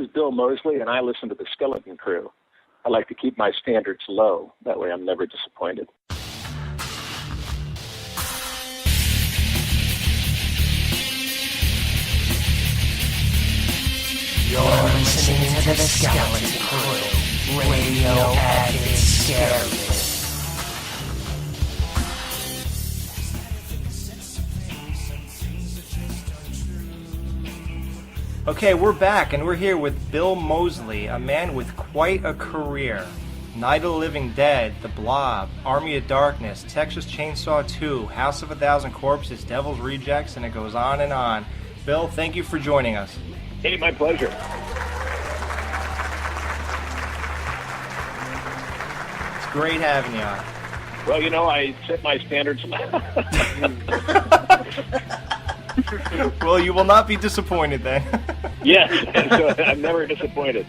is Bill Moseley, and I listen to the Skeleton Crew. I like to keep my standards low. That way I'm never disappointed. You're listening to the Skeleton Crew, radio at its scariest. Okay, we're back, and we're here with Bill Moseley, a man with quite a career. Night of the Living Dead, The Blob, Army of Darkness, Texas Chainsaw 2, House of a Thousand Corpses, Devil's Rejects, and it goes on and on. Bill, thank you for joining us. Hey, my pleasure. It's great having you on. Well, you know, I set my standards low. Well, you will not be disappointed then. Yes, so I'm never disappointed.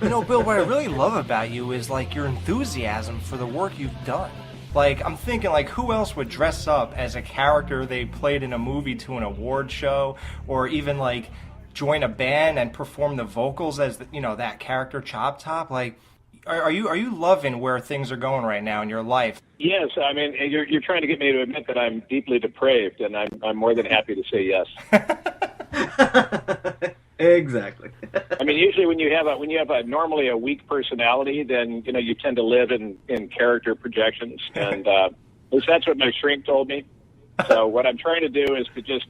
You know, Bill, what I really love about you is, like, your enthusiasm for the work you've done. Like, I'm thinking, like, who else would dress up as a character they played in a movie to an award show, or even, like, join a band and perform the vocals as, you know, that character Chop Top? Like, are you loving where things are going right now in your life? Yes, I mean, you're trying to get me to admit that I'm deeply depraved, and I'm more than happy to say yes. Exactly. I mean, usually when you have a normally a weak personality, then you know you tend to live in character projections, and at least that's what my shrink told me. So what I'm trying to do is to just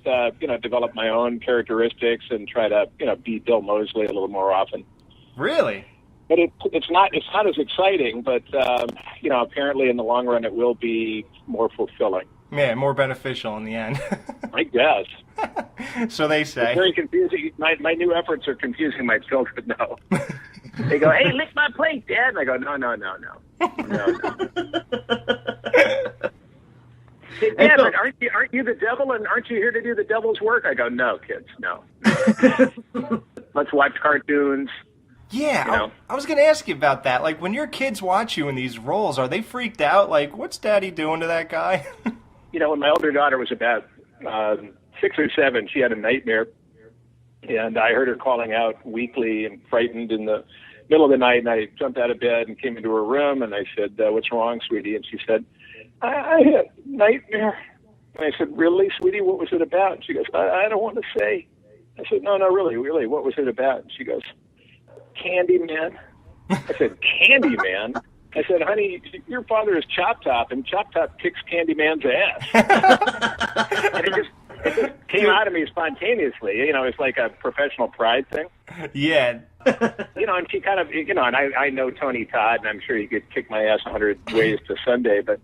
develop my own characteristics and try to be Bill Moseley a little more often. Really? But it's not as exciting, but apparently in the long run it will be more fulfilling. Yeah, more beneficial in the end. I guess. So they say. It's very confusing. My new efforts are confusing my children now. They go, "Hey, lick my plate, Dad," and I go, "No." Hey, Dad, but aren't you the devil, and aren't you here to do the devil's work? I go, "No, kids, no. Let's watch cartoons." Yeah, I was going to ask you about that. Like, when your kids watch you in these roles, are they freaked out? Like, what's Daddy doing to that guy? When my older daughter was about 6 or 7, she had a nightmare, and I heard her calling out weakly and frightened in the middle of the night, and I jumped out of bed and came into her room, and I said, "What's wrong, sweetie?" And she said, I had a nightmare. And I said, "Really, sweetie, what was it about?" And she goes, I don't want to say. I said, No, really, what was it about? And she goes, "Candyman." I said, "Candyman?" I said, "Honey, your father is Chop Top, and Chop Top kicks Candyman's ass." And it just came out of me spontaneously. It's like a professional pride thing. Yeah. And she kind of, and I know Tony Todd, and I'm sure he could kick my ass 100 ways to Sunday, but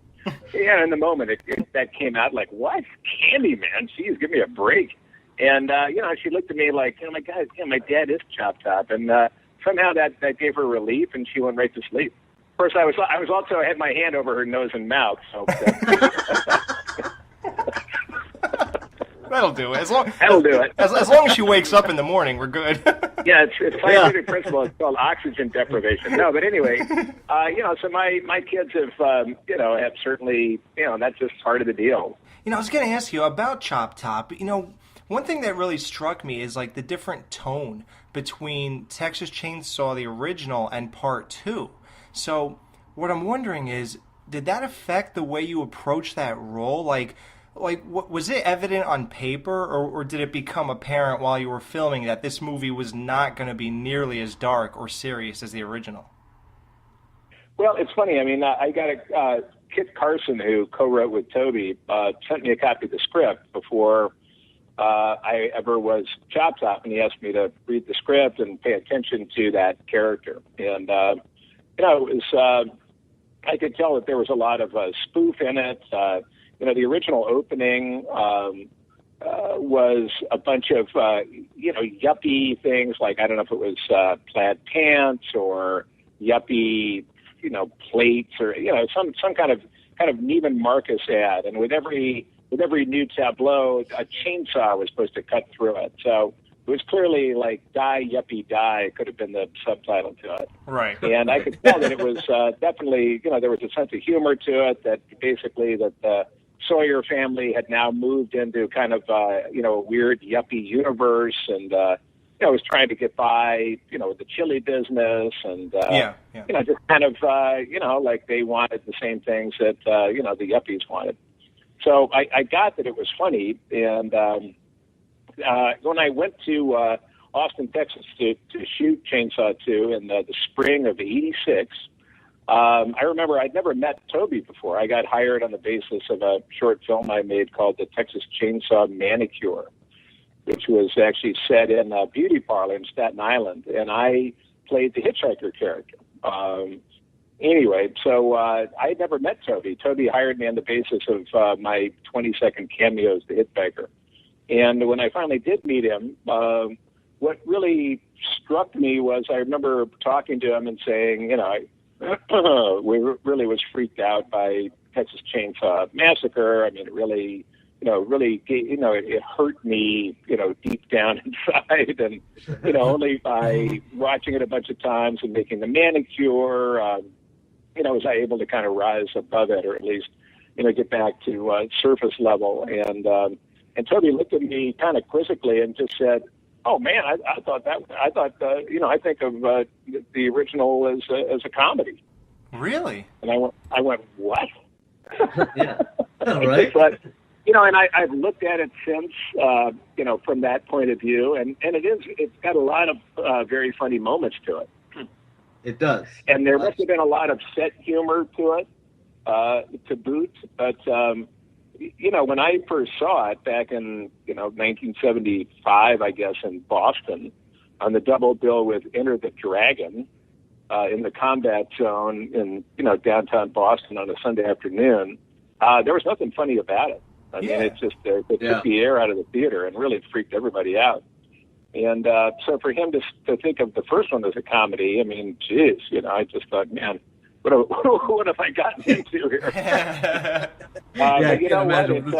in the moment, that came out like, "What? Candyman? Jeez, give me a break." And, she looked at me like, "Oh my God, my dad is Chop Top." And somehow that gave her relief, and she went right to sleep. Of course, I was also had my hand over her nose and mouth. So that'll do it. That'll do it. As long as she wakes up in the morning, we're good. Yeah, it's scientific principle. It's called oxygen deprivation. No, but anyway, so my kids have certainly, that's just part of the deal. I was going to ask you about Chop Top. One thing that really struck me is like the different tone between Texas Chainsaw, the original, and Part 2. So what I'm wondering is, did that affect the way you approach that role? Like, was it evident on paper, or did it become apparent while you were filming that this movie was not going to be nearly as dark or serious as the original? Well, it's funny. I mean, I got Kit Carson, who co-wrote with Toby, sent me a copy of the script before I ever was Chop Top, and he asked me to read the script and pay attention to that character. And, it was, I could tell that there was a lot of spoof in it. The original opening was a bunch of, yuppie things, like, I don't know if it was plaid pants or yuppie, plates or, some kind of Neiman Marcus ad. And with every new tableau, a chainsaw was supposed to cut through it. So it was clearly like "Die, Yuppie, Die" could have been the subtitle to it. Right. And I could tell that it was definitely, there was a sense of humor to it, that basically that the Sawyer family had now moved into kind of, a weird yuppie universe. And, was trying to get by, with the chili business and, Yeah. just kind of, like they wanted the same things that, the yuppies wanted. So I got that it was funny. And when I went to Austin, Texas to shoot Chainsaw 2 in the spring of '86, I remember I'd never met Toby before. I got hired on the basis of a short film I made called the Texas Chainsaw Manicure, which was actually set in a beauty parlor in Staten Island, and I played the hitchhiker character. Anyway, so I had never met Toby. Toby hired me on the basis of my 20-second cameo as the hitchhiker. And when I finally did meet him, what really struck me was I remember talking to him and saying, I really was freaked out by Texas Chainsaw Massacre. I mean, it really, it hurt me, deep down inside. And, only by watching it a bunch of times and making the manicure, was I able to kind of rise above it, or at least, get back to surface level. And Toby looked at me kind of quizzically and just said, "Oh man, I thought I think of the original as a comedy." Really? And I went, "What?" Yeah. All right. But and I've looked at it since, from that point of view, and it's got a lot of very funny moments to it. It does. And there must have been a lot of set humor to it, to boot. But when I first saw it back in 1975, I guess, in Boston, on the double bill with Enter the Dragon, in the combat zone in downtown Boston on a Sunday afternoon, there was nothing funny about it. I mean, it just it took the air out of the theater and really freaked everybody out. And so for him to think of the first one as a comedy, I mean, geez, I just thought, man, what have I gotten into here? But you know what? It's,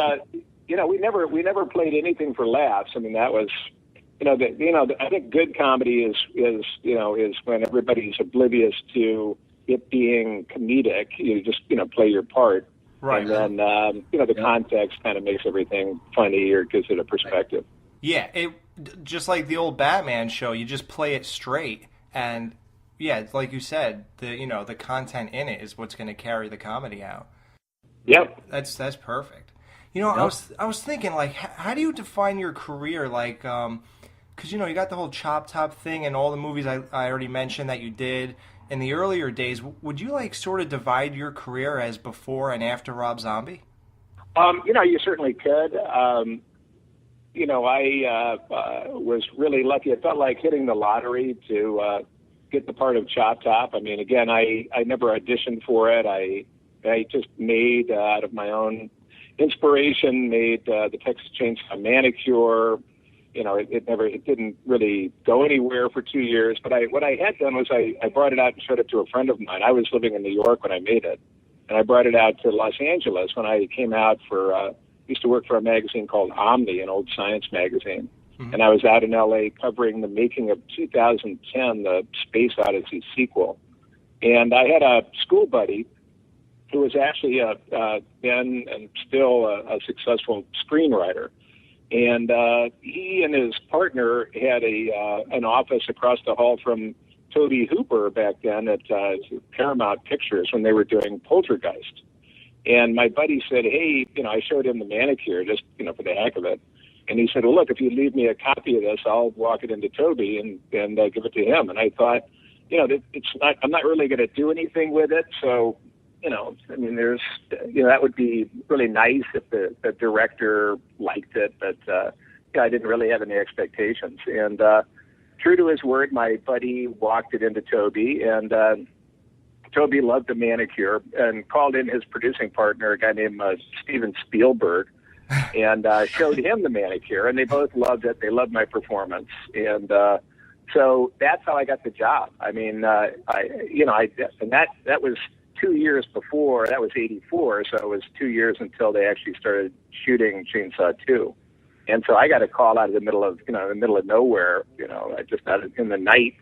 we never played anything for laughs. I mean, that was, I think good comedy is when everybody's oblivious to it being comedic. You just, play your part. Right. And then, the context kind of makes everything funny or gives it a perspective. Yeah, it just like the old Batman show, you just play it straight, and yeah, like you said, the content in it is what's going to carry the comedy out. Yep, that's perfect. I was thinking, like, how do you define your career, like, because you got the whole Chop Top thing and all the movies I already mentioned that you did in the earlier days. Would you like sort of divide your career as before and after Rob Zombie? You certainly could. I was really lucky. It felt like hitting the lottery to get the part of Chop Top. I mean, again, I never auditioned for it. I just made, out of my own inspiration, made the Texas Chainsaw Manicure. It didn't really go anywhere for 2 years. But what I had done was I brought it out and showed it to a friend of mine. I was living in New York when I made it, and I brought it out to Los Angeles when I came out for. Used to work for a magazine called Omni, an old science magazine. Mm-hmm. And I was out in L.A. covering the making of 2010, the Space Odyssey sequel. And I had a school buddy who was actually then and still a successful screenwriter. And he and his partner had an office across the hall from Tobe Hooper back then at Paramount Pictures when they were doing Poltergeist. And my buddy said, hey, I showed him the manicure just, for the heck of it. And he said, well, look, if you leave me a copy of this, I'll walk it into Toby and give it to him. And I thought, I'm not really going to do anything with it. So, there's, that would be really nice if the director liked it. But I didn't really have any expectations. And true to his word, my buddy walked it into Toby, and Toby loved the manicure and called in his producing partner, a guy named Steven Spielberg, and showed him the manicure, and they both loved it. They loved my performance, and so that's how I got the job. I mean, that was 2 years before. That was '84, so it was 2 years until they actually started shooting Chainsaw 2. And so I got a call out of the middle of nowhere. I just out in the night.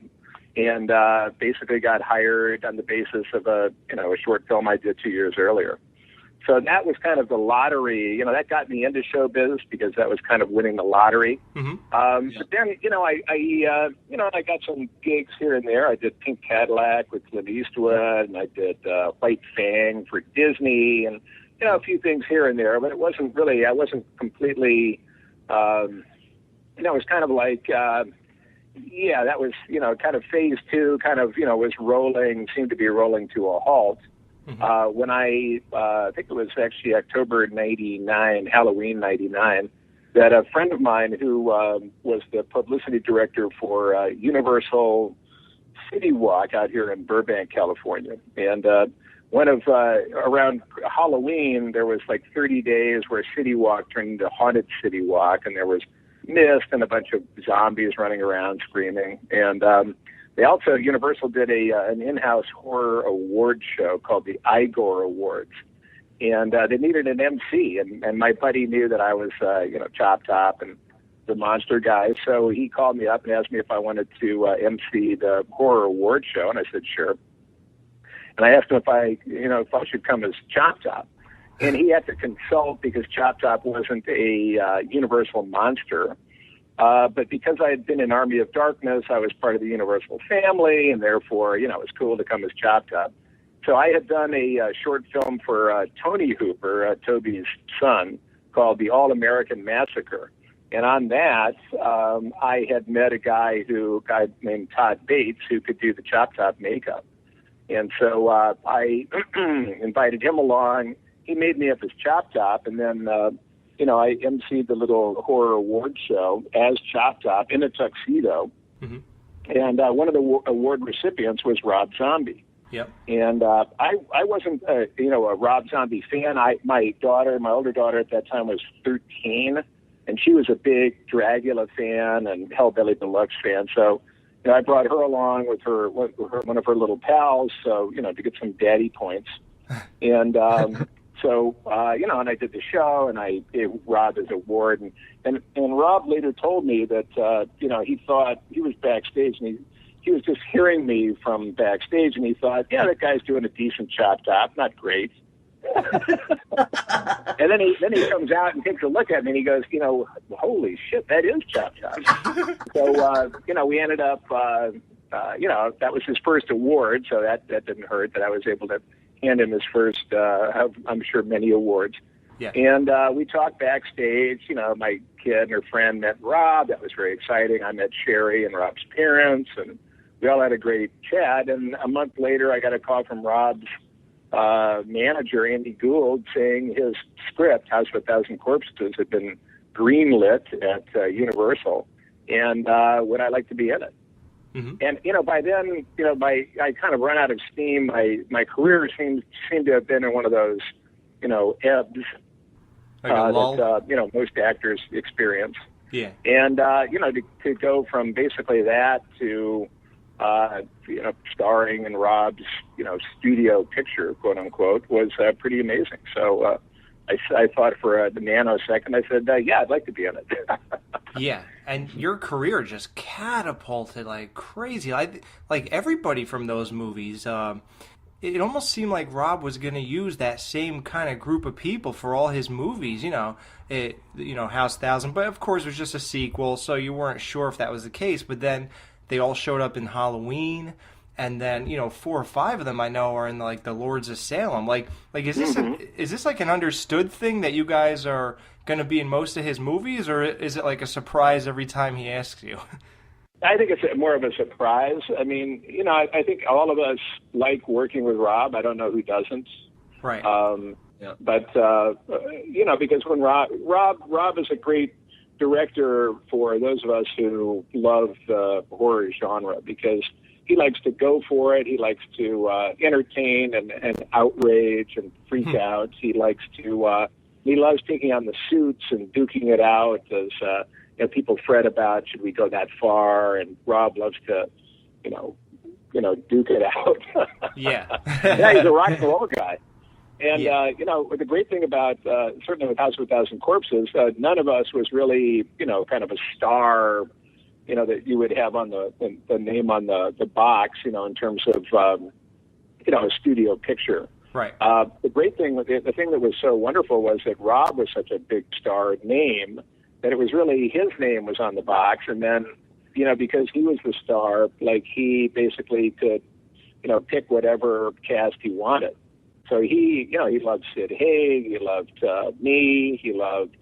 And basically got hired on the basis of a short film I did 2 years earlier. So that was kind of the lottery. You know, that got me into show business because that was kind of winning the lottery. But then, you know, I got some gigs here and there. I did Pink Cadillac with Clint Eastwood, and I did White Fang for Disney, and you know, a few things here and there. But it wasn't really. I wasn't completely. You know, it was kind of like. Yeah, that was, you know, kind of phase two, kind of, you know, was rolling, seemed to be rolling to a halt. When I think it was actually October 99, Halloween 99, that a friend of mine who was the publicity director for Universal City Walk out here in Burbank, California. And one of, around Halloween, there was like 30 days where City Walk turned into Haunted City Walk, and there was mist and a bunch of zombies running around screaming. And they also, Universal did an in-house horror award show called the Igor Awards. And they needed an MC, and my buddy knew that I was, you know, Chop Top and the monster guy. So he called me up and asked me if I wanted to MC the horror award show, and I said, sure. And I asked him if I should come as Chop Top. And he had to consult because Chop Top wasn't a Universal monster. But because I had been in Army of Darkness, I was part of the Universal family, and therefore, you know, it was cool to come as Chop Top. So I had done a short film for Tony Hooper, Toby's son, called The All-American Massacre. And on that, I had met a guy named Todd Bates who could do the Chop Top makeup. And so I invited him along. He made me up as Chop Top, and then, you know, I emceed the little horror award show as Chop Top in a tuxedo. And one of the award recipients was Rob Zombie. Yep. And I wasn't, you know, a Rob Zombie fan. My older daughter at that time was 13, and she was a big Dracula fan and Hellbilly Deluxe fan. So, you know, I brought her along with one of her little pals, so, you know, to get some daddy points. And so, you know, and I did the show, and I gave Rob his award. And Rob later told me that, you know, he thought he was backstage, and he was just hearing me from backstage, and he thought, yeah, that guy's doing a decent Chop Top, not great. And then he comes out and takes a look at me, and he goes, you know, holy shit, that is Chop Top. So, you know, we ended up, you know, that was his first award, so that didn't hurt that I was able to hand him his first, I'm sure, many awards. Yeah. And we talked backstage. You know, my kid and her friend met Rob. That was very exciting. I met Sherry and Rob's parents, and we all had a great chat. And a month later, I got a call from Rob's manager, Andy Gould, saying his script, House of a Thousand Corpses, had been greenlit at Universal, and would I like to be in it? And, you know, by then, you know, I kind of run out of steam. My career seemed to have been in one of those, you know, ebbs that, you know, most actors experience. Yeah. And, you know, to go from basically that to, you know, starring in Rob's, you know, studio picture, quote unquote, was pretty amazing. So I thought for a nanosecond, I said, yeah, I'd like to be in it. Yeah, and your career just catapulted like crazy. Like everybody from those movies, it almost seemed like Rob was going to use that same kind of group of people for all his movies. You know, House 1000, but of course it was just a sequel, so you weren't sure if that was the case. But then they all showed up in Halloween, and then, you know, 4 or 5 of them I know are in like the Lords of Salem. Like is this like an understood thing that you guys are going to be in most of his movies, or is it like a surprise every time he asks you? I think it's more of a surprise. I mean, you know, I think all of us like working with Rob. I don't know who doesn't. Right. Yeah. But you know, because when Rob is a great director for those of us who love the horror genre, because he likes to go for it. He likes to entertain and outrage and freak out. He likes to he loves taking on the suits and duking it out as you know, people fret about, should we go that far? And Rob loves to, you know, duke it out. Yeah. Yeah, he's a rock and roll guy. And, you know, the great thing about, certainly with House of a Thousand Corpses, none of us was really, you know, kind of a star, you know, that you would have on the name on the box, you know, in terms of, you know, a studio picture. Right. The great thing, the thing that was so wonderful was that Rob was such a big star name that it was really his name was on the box. And then, because he was the star, like he basically could, pick whatever cast he wanted. So he loved Sid Haig, he loved me, he loved,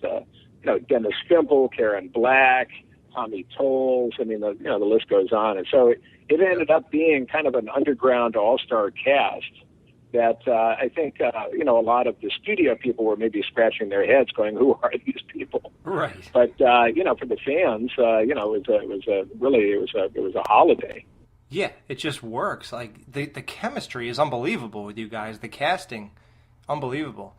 Dennis Fimple, Karen Black, Tommy Tolles. I mean, the list goes on. And so it ended up being kind of an underground all-star cast that I think, a lot of the studio people were maybe scratching their heads going, who are these people? Right. But, for the fans, it was a holiday. Yeah, it just works. Like, the chemistry is unbelievable with you guys. The casting, unbelievable.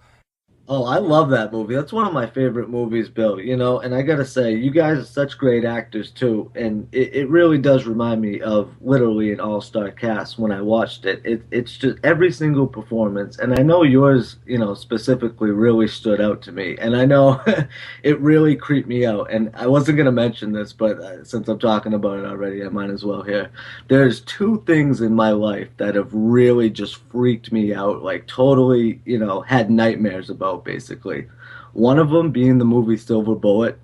Oh, I love that movie. That's one of my favorite movies, Bill. And I gotta say, you guys are such great actors too, and it really does remind me of literally an all-star cast when I watched it. It's just every single performance, and I know yours, specifically really stood out to me, and I know it really creeped me out. And I wasn't gonna mention this, but since I'm talking about it already, I might as well here. There's two things in my life that have really just freaked me out, like totally, had nightmares about. Basically, one of them being the movie Silver Bullet,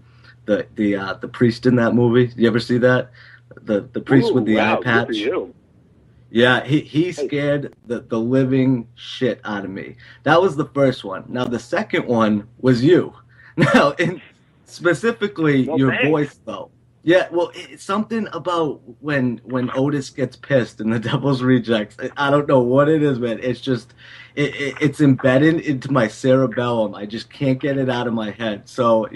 the priest in that movie. You ever see that? The priest with the eye patch. Good for you. Yeah, he scared the living shit out of me. That was the first one. Now the second one was you. Now, specifically your voice though. Yeah, well, it's something about when Otis gets pissed in The Devil's Rejects. I don't know what it is, man. It's just, it's embedded into my cerebellum. I just can't get it out of my head. So,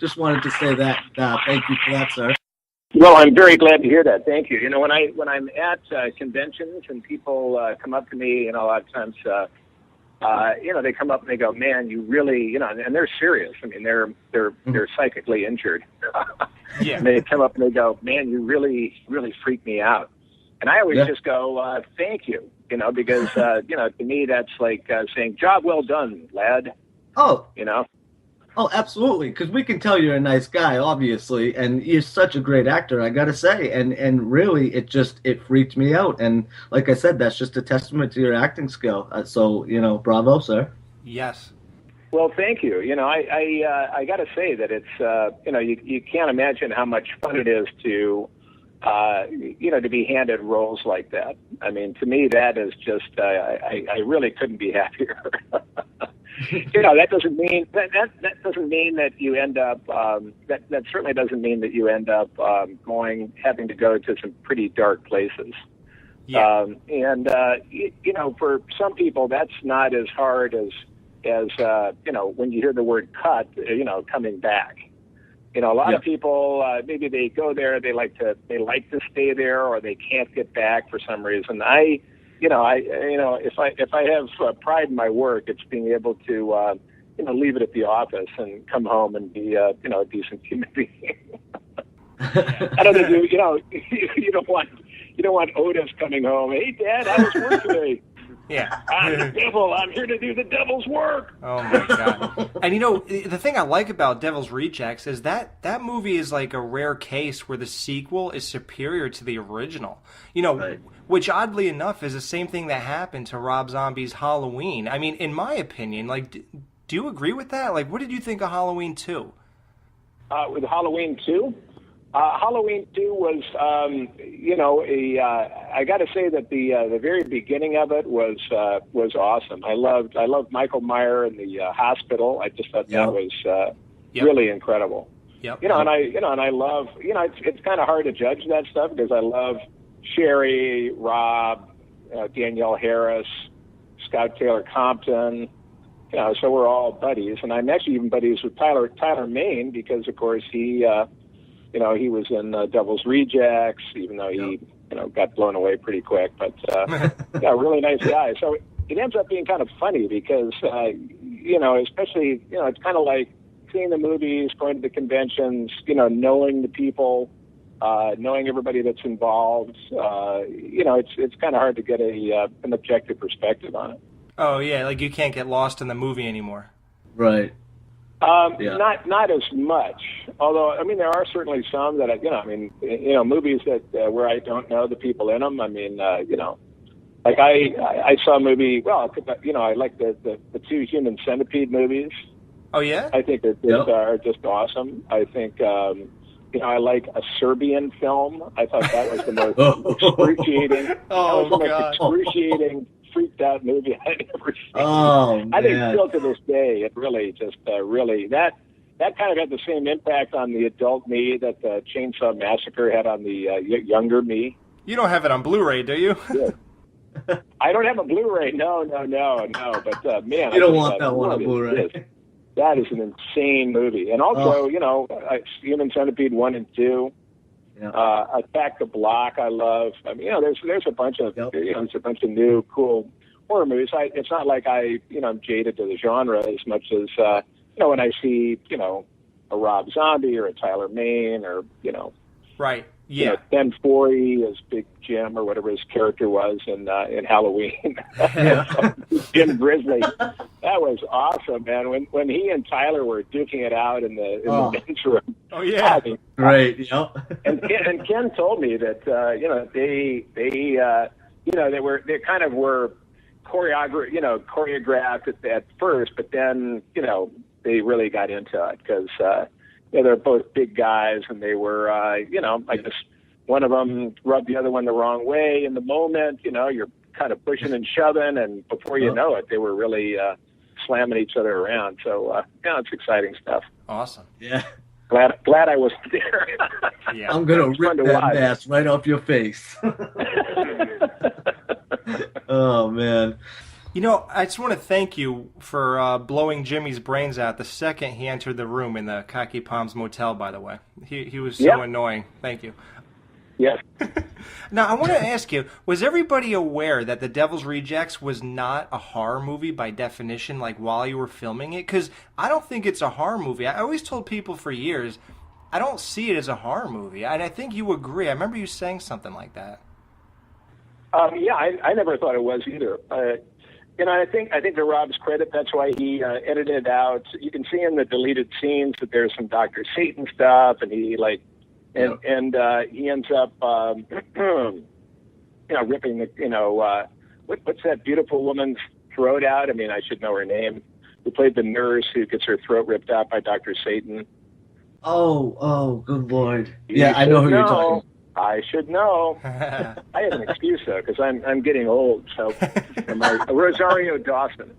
just wanted to say that. Thank you for that, sir. Well, I'm very glad to hear that. Thank you. When I'm at conventions and people come up to me, a lot of times, they come up and they go, "Man, you really," and they're serious. I mean, they're psychically injured. Yeah. And they come up and they go, "Man, you really, really freaked me out." And I always just go, "Thank you," because to me that's like saying, "Job well done, lad." Oh. Oh, absolutely, because we can tell you're a nice guy, obviously, and you're such a great actor, I gotta say, and really, it freaked me out, and like I said, that's just a testament to your acting skill, so, bravo, sir. Yes. Well, thank you. I gotta say that it's, you can't imagine how much fun it is to be handed roles like that. I mean, to me, that is just, I really couldn't be happier. That doesn't mean that doesn't mean that you end up that certainly doesn't mean that you end up having to go to some pretty dark places. Yeah. For some people that's not as hard as when you hear the word cut, coming back. A lot of people maybe they go there, they like to stay there, or they can't get back for some reason. If I have pride in my work, it's being able to, leave it at the office and come home and be, a decent human being. I don't think you don't want Otis coming home. "Hey, Dad, how was work today?" Yeah. "I'm the devil. I'm here to do the devil's work." Oh my God. And the thing I like about Devil's Rejects is that movie is like a rare case where the sequel is superior to the original. Right. Which oddly enough is the same thing that happened to Rob Zombie's Halloween. I mean, in my opinion, like, do you agree with that? Like, what did you think of Halloween 2? With Halloween 2? Halloween 2 was, I got to say that the very beginning of it was awesome. I loved Michael Meyer in the hospital. I just thought that was really incredible. Yep. And I love, it's kind of hard to judge that stuff because I love Sherry, Rob, Danielle Harris, Scout Taylor Compton. So we're all buddies, and I'm actually even buddies with Tyler Main because, of course, he was in Devil's Rejects, even though he, got blown away pretty quick. But really nice guy. So it ends up being kind of funny because, especially, it's kind of like seeing the movies, going to the conventions, knowing the people, knowing everybody that's involved. It's kind of hard to get an objective perspective on it. Oh yeah, like you can't get lost in the movie anymore. Right. Not as much. Although, I mean, there are certainly some that, movies that where I don't know the people in them. I mean, like Like I saw a movie. Well, I like the two Human Centipede movies. Oh yeah. I think that are just awesome. I think I like a Serbian film. I thought that was the most excruciating. Oh that was the God. most excruciating, freaked out movie I'd ever seen. Oh man. I think still to this day, it really just really that kind of had the same impact on the adult me that the Chainsaw Massacre had on the younger me. You don't have it on Blu-ray, do you? Yeah. I don't have a Blu-ray. No. But man, You don't want that one on Blu-ray. That is an insane movie. And also, Human Centipede 1 and 2, Attack the Block, I love. I mean, there's a bunch of there's a bunch of new cool horror movies. It's not like I'm jaded to the genre as much as when I see a Rob Zombie or a Tyler Mane or Right. Yeah. Ben Forey as Big Jim or whatever his character was in Halloween. Yeah. Jim Grizzly. That was awesome, man. When he and Tyler were duking it out in the men's room. Oh yeah. I mean, Right. Yep. and Ken told me that they kind of were choreographed at first, but then they really got into it because they're both big guys, and they were I guess one of them rubbed the other one the wrong way in the moment. You're kind of pushing and shoving, and before you know it, they were really slamming each other around. So it's exciting stuff. Awesome. Yeah. Glad I wasn't there. Yeah. I'm gonna rip that mask right off your face. Oh man. I just want to thank you for blowing Jimmy's brains out the second he entered the room in the Khaki Palms Motel, by the way. He was so annoying. Thank you. Yes. Now, I want to ask you, was everybody aware that The Devil's Rejects was not a horror movie by definition, like while you were filming it? Because I don't think it's a horror movie. I always told people for years, I don't see it as a horror movie. And I think you agree. I remember you saying something like that. I never thought it was either. I think to Rob's credit, that's why he edited it out. You can see in the deleted scenes that there's some Dr. Satan stuff, and he he ends up ripping the what's that beautiful woman's throat out? I mean, I should know her name. Who played the nurse who gets her throat ripped out by Dr. Satan? Oh, good Lord! I know who you're talking. I should know. I have an excuse though, because I'm getting old. So, Rosario Dawson.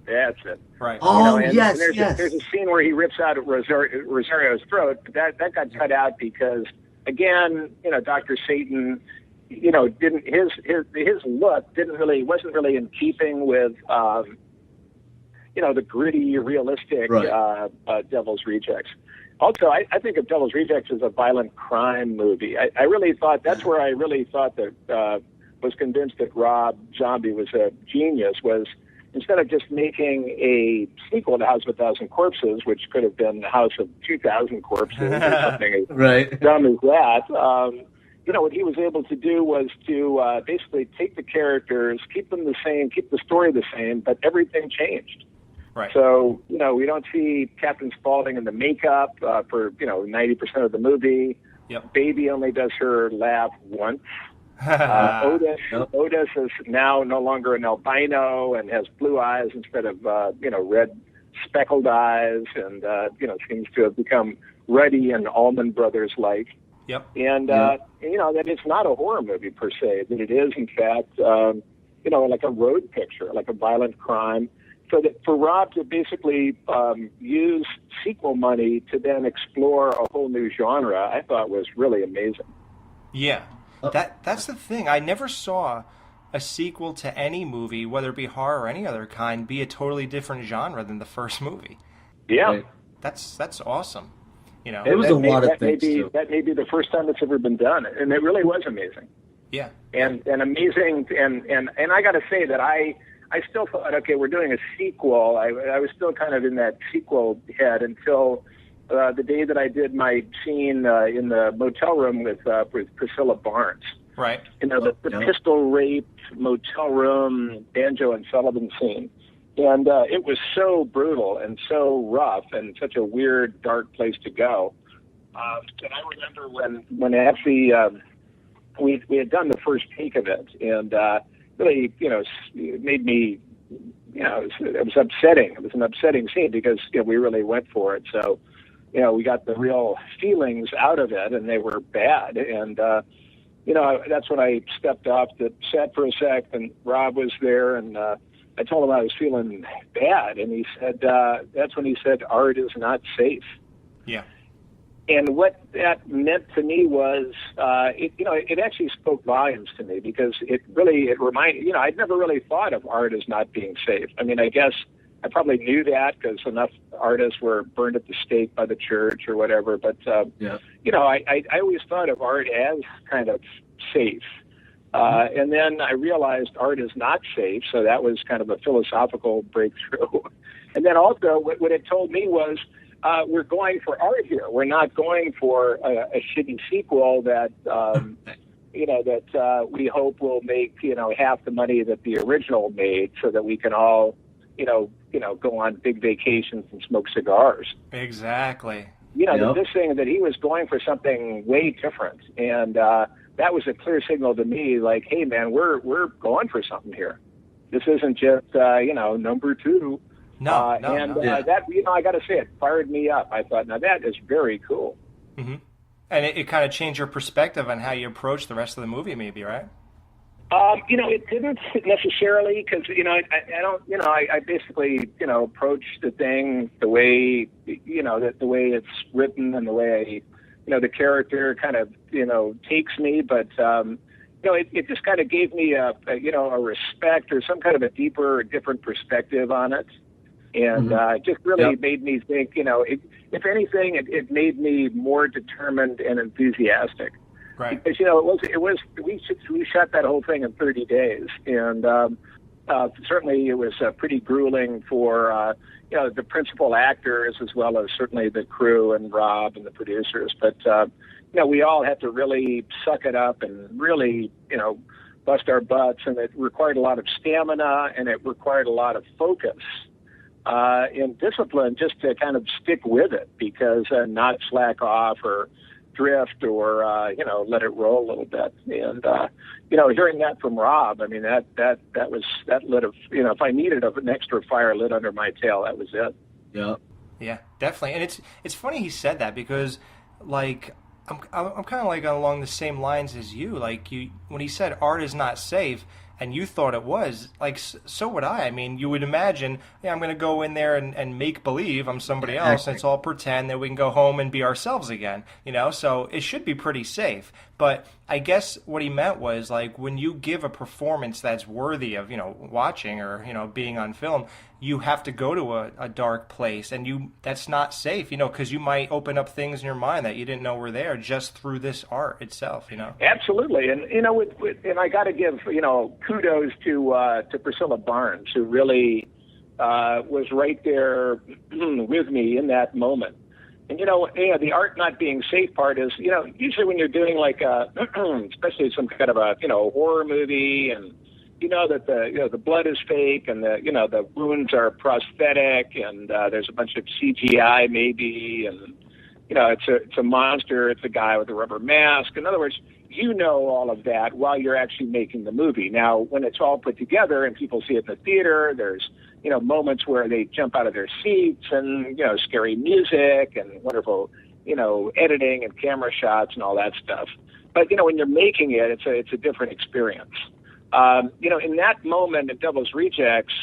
That's it. Right. Oh, yes. There's a scene where he rips out Rosario's throat, but that got cut out because, again, Dr. Satan, didn't his look wasn't really in keeping with, the gritty, realistic Devil's Rejects. Also, I think of Devil's Rejects as a violent crime movie. I really thought that's where I really thought that was convinced that Rob Zombie was a genius was. Instead of just making a sequel to House of 1,000 Corpses, which could have been House of 2,000 Corpses or something as dumb as that, what he was able to do was to basically take the characters, keep them the same, keep the story the same, but everything changed. Right. So, we don't see Captain Spaulding in the makeup for, 90% of the movie. Yep. Baby only does her laugh once. Otis is now no longer an albino and has blue eyes instead of red speckled eyes, and seems to have become Ruddy and Allman Brothers like. Yep. And that it's not a horror movie per se; that it is in fact like a road picture, like a violent crime. So that for Rob to basically use sequel money to then explore a whole new genre, I thought was really amazing. Yeah. That's the thing. I never saw a sequel to any movie, whether it be horror or any other kind, be a totally different genre than the first movie. Yeah. Right. That's awesome. It was a lot of things too. That may be the first time it's ever been done, and it really was amazing. Yeah. And amazing, and I got to say that I still thought, okay, we're doing a sequel. I was still kind of in that sequel head until the day that I did my scene in the motel room with Priscilla Barnes. Right. The pistol rape motel room Banjo and Sullivan scene. And it was so brutal and so rough and such a weird, dark place to go. And I remember when actually we had done the first take of it, and really, it made me, it was upsetting. It was an upsetting scene because we really went for it. So, we got the real feelings out of it, and they were bad. And that's when I stepped off the set for a sec, and Rob was there, and I told him I was feeling bad, and he said, that's when he said, art is not safe. Yeah. And what that meant to me was, it actually spoke volumes to me because it reminded, I'd never really thought of art as not being safe. I mean, I guess I probably knew that because enough artists were burned at the stake by the church or whatever. But, I always thought of art as kind of safe. And then I realized art is not safe. So that was kind of a philosophical breakthrough. And then also what it told me was, we're going for art here. We're not going for a shitty sequel that, that we hope will make, half the money that the original made so that we can all, go on big vacations and smoke cigars. Exactly. This thing that he was going for something way different. And that was a clear signal to me, like, hey, man, we're going for something here. This isn't just, number two. That, I got to say, it fired me up. I thought, now that is very cool. Mm-hmm. And it kind of changed your perspective on how you approach the rest of the movie, maybe, right? It didn't necessarily because, I basically, approached the thing the way, the way it's written and the way, the character kind of, takes me. But, it just kind of gave me a respect or some kind of a different perspective on it. And it just really made me think, if anything, it made me more determined and enthusiastic. Right. Because, we shot that whole thing in 30 days. And certainly it was pretty grueling for, the principal actors as well as certainly the crew and Rob and the producers. But, we all had to really suck it up and really, bust our butts. And it required a lot of stamina and it required a lot of focus. And discipline just to kind of stick with it because not slack off or drift or, let it roll a little bit. And, hearing that from Rob, I mean, that lit if I needed an extra fire lit under my tail, that was it. Yeah. Yeah, definitely. And it's funny he said that because, like, I'm kind of like along the same lines as you. Like, when he said art is not safe, and you thought it was, like, so would I. I mean, you would imagine, I'm going to go in there and make believe I'm somebody else, and it's all pretend that we can go home and be ourselves again, So it should be pretty safe. But I guess what he meant was, like, when you give a performance that's worthy of, watching or, being on film, you have to go to a dark place, and that's not safe, because you might open up things in your mind that you didn't know were there just through this art itself, Absolutely. And, and I got to give, kudos to Priscilla Barnes, who really was right there with me in that moment. And, the art not being safe part is, usually when you're doing like especially some kind of a, horror movie and, that the blood is fake and the wounds are prosthetic and there's a bunch of CGI maybe and, it's a monster, it's a guy with a rubber mask. In other words, all of that while you're actually making the movie. Now, when it's all put together and people see it in the theater, there's, moments where they jump out of their seats and, scary music and wonderful, editing and camera shots and all that stuff. But, when you're making it, it's a different experience. In that moment in Devil's Rejects,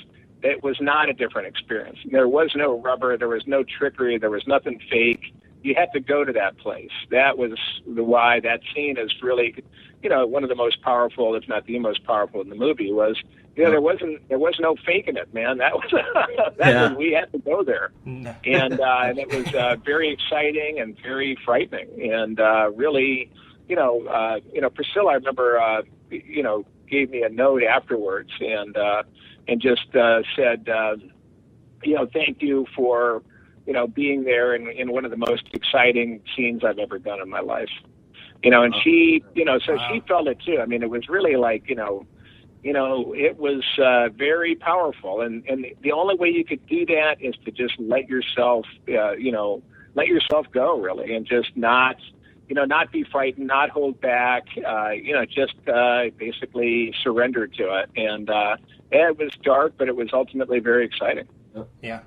it was not a different experience. There was no rubber, there was no trickery, there was nothing fake. You had to go to that place. That was why that scene is really, one of the most powerful, if not the most powerful in the movie was, there was no faking it, man. That was we had to go there. And it was very exciting and very frightening. And really, Priscilla, I remember, gave me a note afterwards and just said, thank you for, being there in one of the most exciting scenes I've ever done in my life. And she, so she felt it too. I mean, it was really like, it was very powerful. And the only way you could do that is to just let yourself go really and just not, not be frightened, not hold back, just basically surrender to it. And it was dark, but it was ultimately very exciting. Yeah,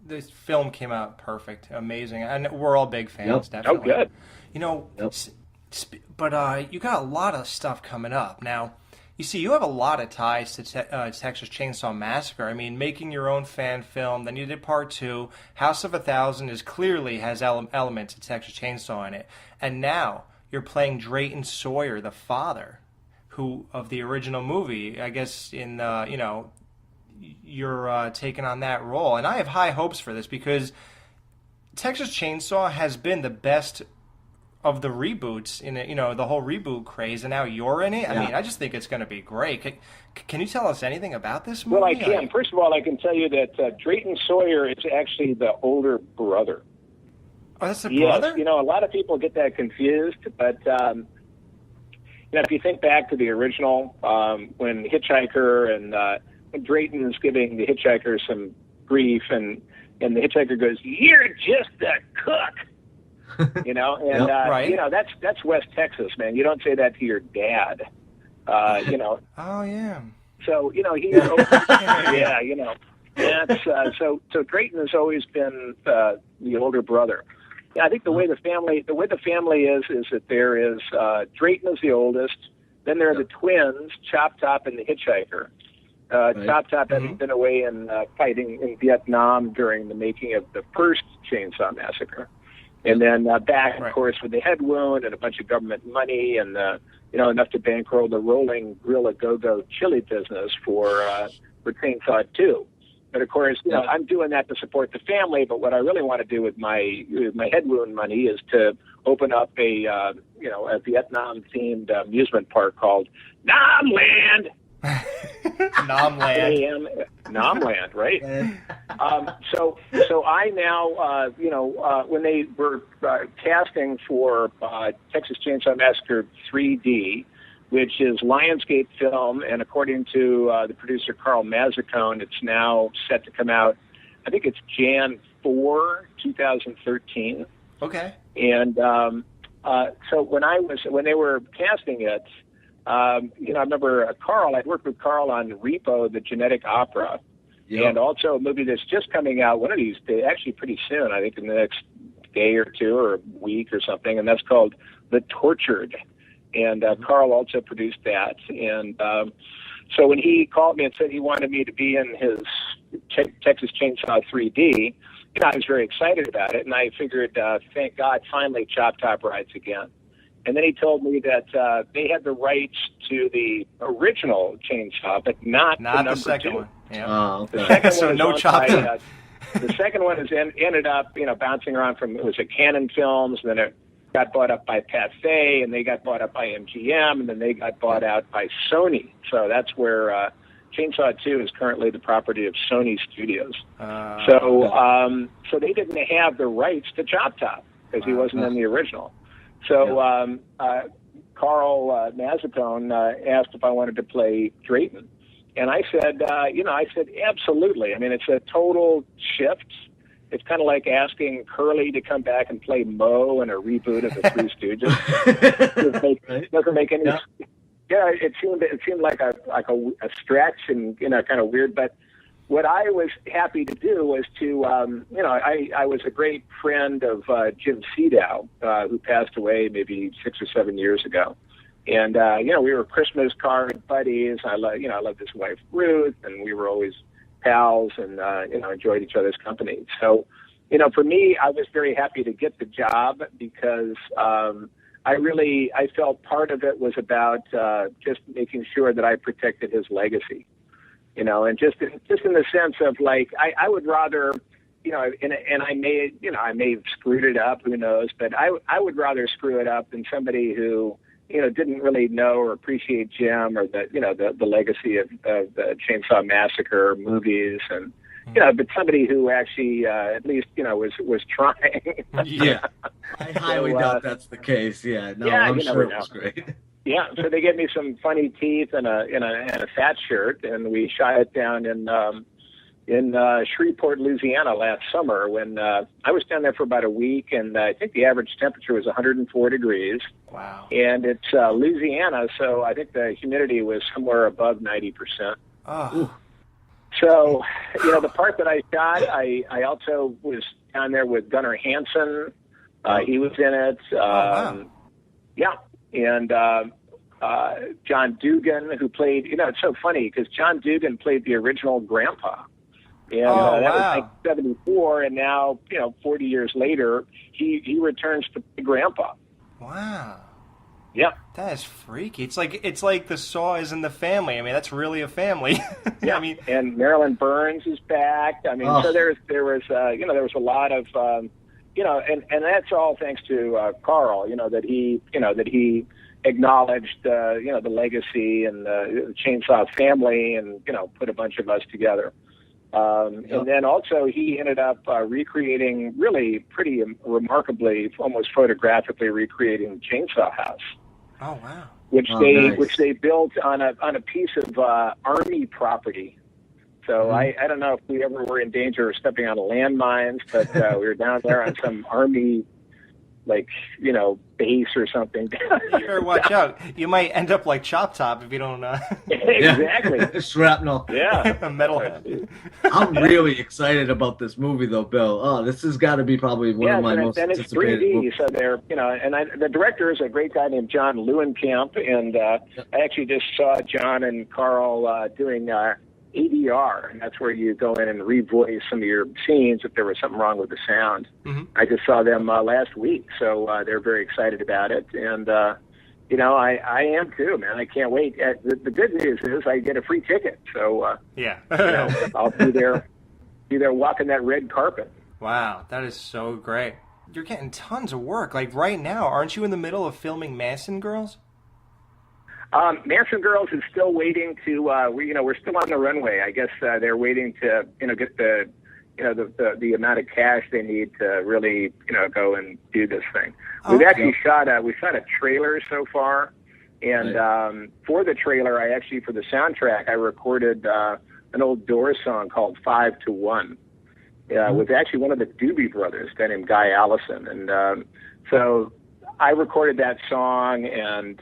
this film came out perfect, amazing, and we're all big fans. Definitely. Oh, good. But you got a lot of stuff coming up now. You see, you have a lot of ties to Texas Chainsaw Massacre. I mean, making your own fan film, then you did part 2. House of 1,000 clearly has elements of Texas Chainsaw in it. And now you're playing Drayton Sawyer, the father of the original movie. I guess you're taking on that role. And I have high hopes for this because Texas Chainsaw has been the best of the reboots in the whole reboot craze, and now you're in it. Yeah. I mean, I just think it's going to be great. Can you tell us anything about this movie? Well, I can. First of all, I can tell you that Drayton Sawyer is actually the older brother. Oh, that's the brother? Yes. A lot of people get that confused, but if you think back to the original, when Hitchhiker and when Drayton is giving the Hitchhiker some grief, and the Hitchhiker goes, "You're just a cook." Right. That's West Texas, man. You don't say that to your dad. Oh yeah. So he that's so Drayton has always been the older brother. Yeah, I think the way the family is that there is Drayton is the oldest. Then there are the twins, Chop Top and the Hitchhiker. Chop Top had been away and fighting in Vietnam during the making of the first Chainsaw Massacre. And then back, of course, with the head wound and a bunch of government money and, enough to bankroll the rolling Grill a Go-Go chili business for Chainsaw 2. But, of course, I'm doing that to support the family. But what I really want to do with my head wound money is to open up a Vietnam-themed amusement park called Nam Land. Nomland, right? So I now, when they were casting for Texas Chainsaw Massacre 3D, which is Lionsgate film, and according to the producer Carl Mazzacone, it's now set to come out. I think it's Jan 4, 2013. Okay. And so when they were casting it. I remember Carl, I'd worked with Carl on Repo, the Genetic Opera, and also a movie that's just coming out one of these days, actually pretty soon, I think in the next day or two or week or something, and that's called The Tortured. And Carl also produced that. And so when he called me and said he wanted me to be in his Texas Chainsaw 3D, I was very excited about it, and I figured, thank God, finally Chop Top rides again. And then he told me that they had the rights to the original Chainsaw, but not the number second 2. one. Yeah. Oh, okay. The second So one is no owned Chop by, Top. The second one has ended up, bouncing around from, it was a Canon Films, and then it got bought up by Pathé, and they got bought up by MGM, and then they got bought out by Sony. So that's where Chainsaw 2 is currently the property of Sony Studios. So they didn't have the rights to Chop Top because he wasn't in the original. So Carl Mazzacone asked if I wanted to play Drayton. And I said, absolutely. I mean, it's a total shift. It's kind of like asking Curly to come back and play Moe in a reboot of the Three Stooges. Doesn't make any. Yeah. Yeah, it seemed like a a stretch and kind of weird. But what I was happy to do was to I was a great friend of Jim Sedow, who passed away maybe 6 or 7 years ago. And we were Christmas card buddies. I loved his wife Ruth, and we were always pals, and enjoyed each other's company. So, for me, I was very happy to get the job because I felt part of it was about just making sure that I protected his legacy, and just in the sense of like I would rather, and I may have screwed it up, who knows, but I would rather screw it up than somebody who didn't really know or appreciate Jim or the legacy of the Chainsaw Massacre movies, and but somebody who actually at least was trying. Yeah, I highly doubt that's the case. Yeah, no, I'm sure it was great. Yeah, so they gave me some funny teeth and a fat shirt, and we shot it down in in Shreveport, Louisiana last summer when I was down there for about a week, and I think the average temperature was 104 degrees. Wow. And it's Louisiana, so I think the humidity was somewhere above 90%. Oh. So, the part that I shot, I also was down there with Gunnar Hansen. He was in it. Wow. Yeah. And John Dugan, who played, it's so funny because John Dugan played the original Grandpa. And that was 1974, and now, 40 years later, he returns to play Grandpa. Wow. Yeah. That is freaky. It's like the Saw is in the family. I mean, that's really a family. Yeah. I mean, and Marilyn Burns is back. I mean, so there was a lot of, and that's all thanks to Carl, that he acknowledged, the legacy and the Chainsaw family and, put a bunch of us together. And then also he ended up recreating, really pretty remarkably, almost photographically recreating Chainsaw House. Oh wow! Which they built on a piece of Army property. So I don't know if we ever were in danger of stepping on landmines, but we were down there on some Army, base or something. You better watch out. You might end up like Chop Top if you don't. Exactly. Shrapnel. Yeah. A metalhead. I'm really excited about this movie, though, Bill. Oh, this has got to be probably one of my most and it's anticipated 3D, movies. so they're, the director is a great guy named John Lewinkamp, and I actually just saw John and Carl doing ADR, and that's where you go in and revoice some of your scenes if there was something wrong with the sound. Mm-hmm. I just saw them last week, so they're very excited about it, and I am too, man. I can't wait. The good news is I get a free ticket, so yeah, I'll be there walking that red carpet. Wow, that is so great. You're getting tons of work. Like right now, aren't you in the middle of filming Manson Girls? Manson Girls is still waiting to, we're still on the runway. I guess they're waiting to, get the amount of cash they need to really, go and do this thing. We've actually shot a trailer so far, and for the trailer, for the soundtrack, I recorded an old Doors song called 5 to 1. With actually one of the Doobie Brothers, a guy named Guy Allison, and so I recorded that song, and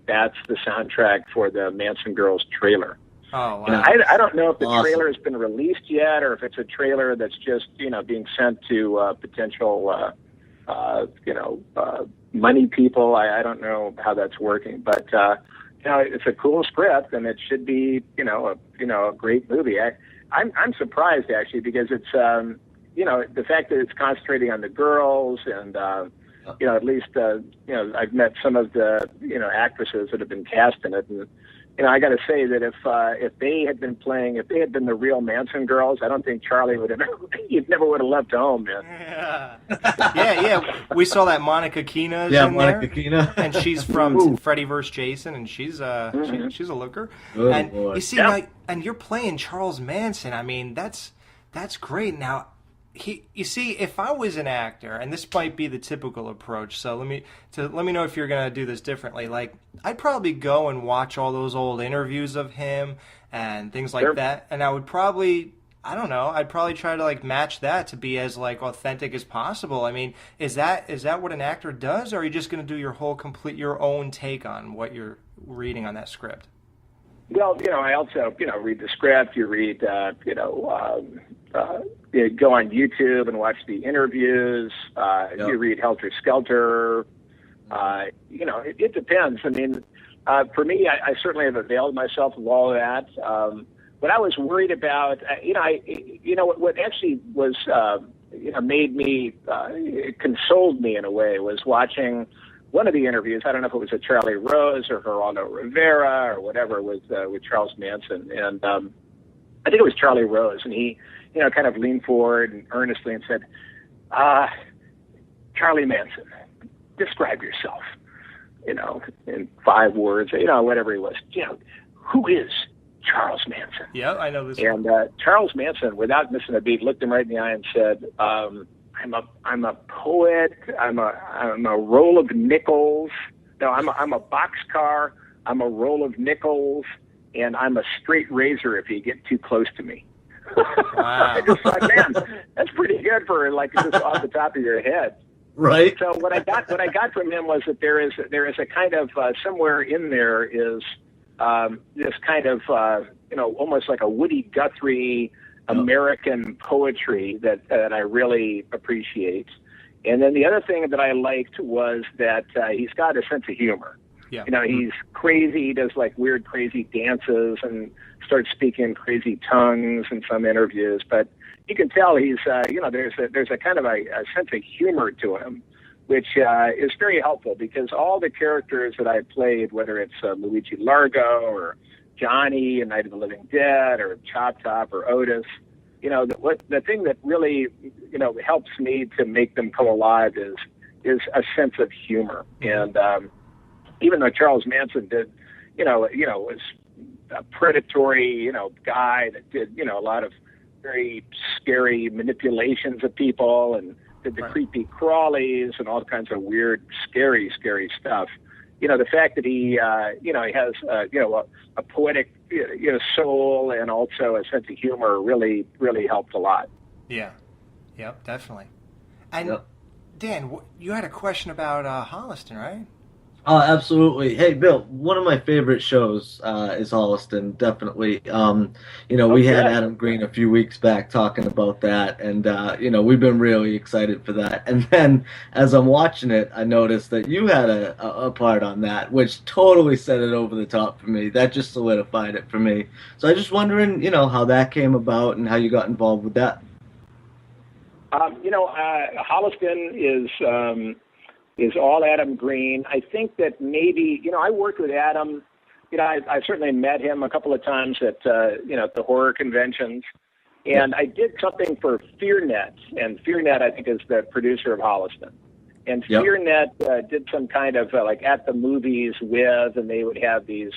that's the soundtrack for the Manson Girls trailer. Oh, wow. I don't know if the trailer has been released yet, or if it's a trailer that's just being sent to potential money people. I don't know how that's working, but it's a cool script, and it should be a great movie. I'm surprised actually because it's the fact that it's concentrating on the girls and. At least, I've met some of the, actresses that have been cast in it. And, I got to say that if they had been the real Manson Girls, I don't think Charlie would have, he never would have left home, man. Yeah. We saw that Monica Keena. Yeah, in Monica there, Keena. and she's from Freddy vs. Jason, and she's she's a looker. Oh, and boy. you see, and you're playing Charles Manson. I mean, that's great. Now, you see, if I was an actor, and this might be the typical approach, so let me know if you're gonna do this differently. Like, I'd probably go and watch all those old interviews of him and things like that, and I would probably, I'd probably try to match that to be as authentic as possible. I mean, is that what an actor does, or are you just gonna do your own take on what you're reading on that script? Well, I also, read the script. You read, you go on YouTube and watch the interviews. You read Helter Skelter. It depends. I mean, for me, I certainly have availed myself of all of that. What I was worried about, what actually was, made me, consoled me in a way was watching one of the interviews. I don't know if it was a Charlie Rose or Geraldo Rivera or whatever with Charles Manson. And I think it was Charlie Rose. And he, kind of leaned forward and earnestly and said, Charlie Manson, describe yourself, in 5 words, whatever he was. Who is Charles Manson? Yeah, I know this. And Charles Manson, without missing a beat, looked him right in the eye and said, I'm a poet. I'm a roll of nickels. No, I'm a boxcar. I'm a roll of nickels, and I'm a straight razor if you get too close to me. Wow. I just thought, man, that's pretty good for like just off the top of your head. Right. So what I got from him was that there is a kind of somewhere in there is this kind of almost like a Woody Guthrie American poetry that I really appreciate. And then the other thing that I liked was that he's got a sense of humor. Yeah. He's crazy. He does like weird, crazy dances and starts speaking crazy tongues in some interviews. But you can tell he's, there's a kind of a sense of humor to him, which is very helpful because all the characters that I played, whether it's Luigi Largo or Johnny in Night of the Living Dead or Chop Top or Otis, the thing that really, helps me to make them come alive is a sense of humor. And even though Charles Manson did, was a predatory, guy that did, a lot of very scary manipulations of people and did the creepy crawlies and all kinds of weird, scary stuff. The fact that he has, a poetic, soul and also a sense of humor really, really helped a lot. Yeah. Yep, definitely. And Dan, you had a question about Holliston, right? Oh, absolutely. Hey, Bill, one of my favorite shows is Holliston, definitely. We had Adam Green a few weeks back talking about that, and, we've been really excited for that. And then as I'm watching it, I noticed that you had a part on that, which totally set it over the top for me. That just solidified it for me. So I was just wondering, how that came about and how you got involved with that. Holliston is all Adam Green. I think that maybe, I worked with Adam, I certainly met him a couple of times at the horror conventions. And I did something for FearNet. And FearNet, I think, is the producer of Holliston. And FearNet did some kind of like at the movies with, and they would have these,